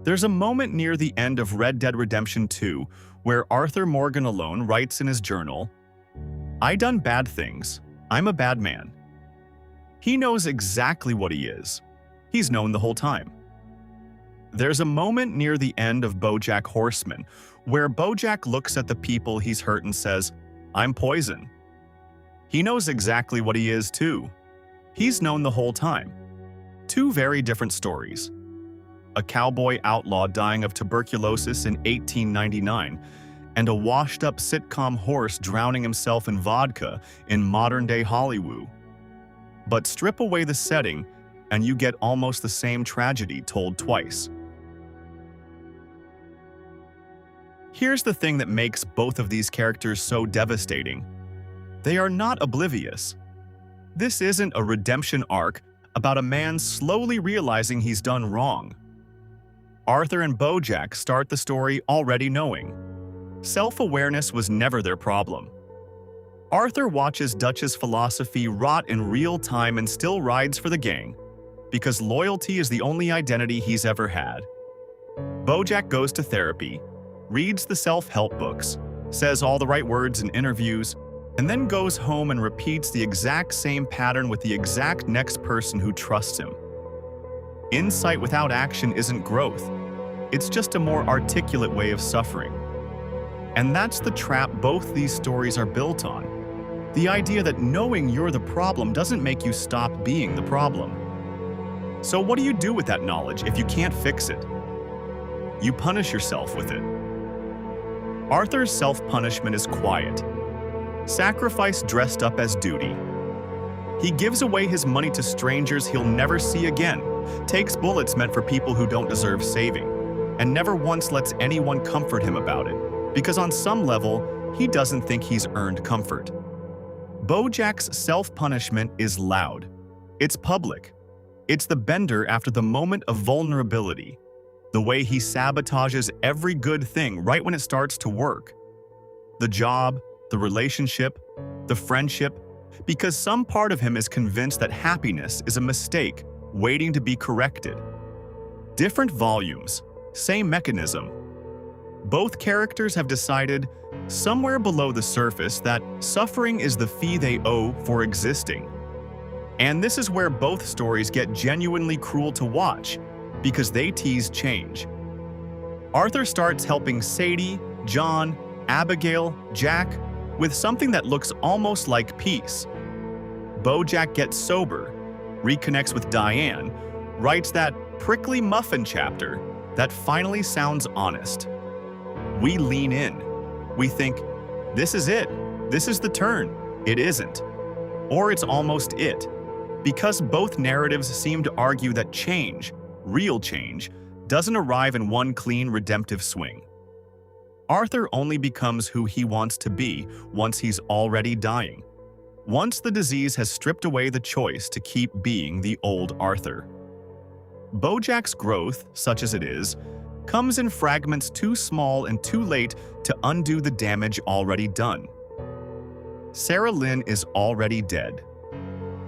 There's a moment near the end of Red Dead Redemption 2 where Arthur Morgan alone writes in his journal, "I done bad things. I'm a bad man." He knows exactly what he is. He's known the whole time. There's a moment near the end of BoJack Horseman where BoJack looks at the people he's hurt and says, "I'm poison." He knows exactly what he is too. He's known the whole time. Two very different stories. A cowboy outlaw dying of tuberculosis in 1899, and a washed-up sitcom horse drowning himself in vodka in modern-day Hollywood. But strip away the setting, and you get almost the same tragedy told twice. Here's the thing that makes both of these characters so devastating. They are not oblivious. This isn't a redemption arc about a man slowly realizing he's done wrong. Arthur and BoJack start the story already knowing. Self-awareness was never their problem. Arthur watches Dutch's philosophy rot in real time and still rides for the gang, because loyalty is the only identity he's ever had. BoJack goes to therapy, reads the self-help books, says all the right words in interviews, and then goes home and repeats the exact same pattern with the exact next person who trusts him. Insight without action isn't growth. It's just a more articulate way of suffering. And that's the trap both these stories are built on. The idea that knowing you're the problem doesn't make you stop being the problem. So what do you do with that knowledge if you can't fix it? You punish yourself with it. Arthur's self-punishment is quiet. Sacrifice dressed up as duty. He gives away his money to strangers he'll never see again, takes bullets meant for people who don't deserve saving, and never once lets anyone comfort him about it, because on some level, he doesn't think he's earned comfort. BoJack's self-punishment is loud. It's public. It's the bender after the moment of vulnerability, the way he sabotages every good thing right when it starts to work. The job, the relationship, the friendship, because some part of him is convinced that happiness is a mistake waiting to be corrected. Different volumes, same mechanism. Both characters have decided, somewhere below the surface, that suffering is the fee they owe for existing. And this is where both stories get genuinely cruel to watch, because they tease change. Arthur starts helping Sadie, John, Abigail, Jack, with something that looks almost like peace. BoJack gets sober, reconnects with Diane, writes that prickly muffin chapter that finally sounds honest. We lean in. We think, this is it. This is the turn. It isn't. Or it's almost it. Because both narratives seem to argue that change, real change, doesn't arrive in one clean redemptive swing. Arthur only becomes who he wants to be once he's already dying. Once the disease has stripped away the choice to keep being the old Arthur. BoJack's growth, such as it is, comes in fragments too small and too late to undo the damage already done. Sarah Lynn is already dead.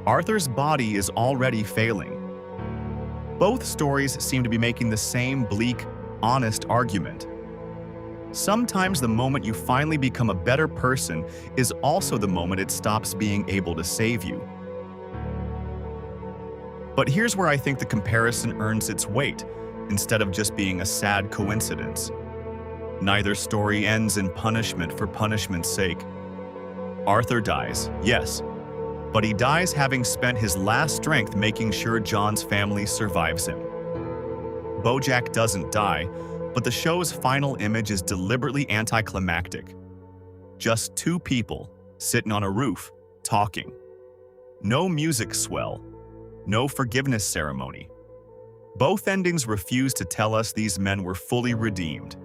Arthur's body is already failing. Both stories seem to be making the same bleak, honest argument. Sometimes the moment you finally become a better person is also the moment it stops being able to save you. But here's where I think the comparison earns its weight, instead of just being a sad coincidence. Neither story ends in punishment for punishment's sake. Arthur dies, yes, but he dies having spent his last strength making sure John's family survives him. BoJack doesn't die, but the show's final image is deliberately anticlimactic. Just two people sitting on a roof, talking. No music swell, no forgiveness ceremony. Both endings refuse to tell us these men were fully redeemed.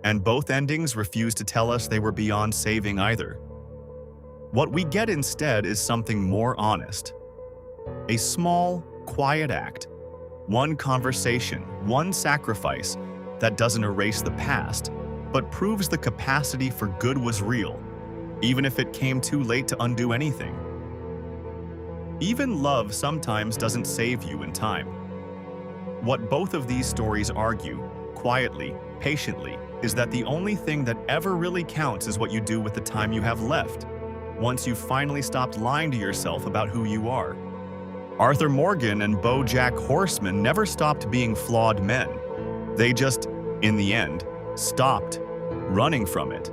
And both endings refuse to tell us they were beyond saving either. What we get instead is something more honest. A small, quiet act. One conversation, one sacrifice that doesn't erase the past, but proves the capacity for good was real, even if it came too late to undo anything. Even love sometimes doesn't save you in time. What both of these stories argue, quietly, patiently, is that the only thing that ever really counts is what you do with the time you have left, once you've finally stopped lying to yourself about who you are. Arthur Morgan and BoJack Horseman never stopped being flawed men. They just, in the end, stopped running from it.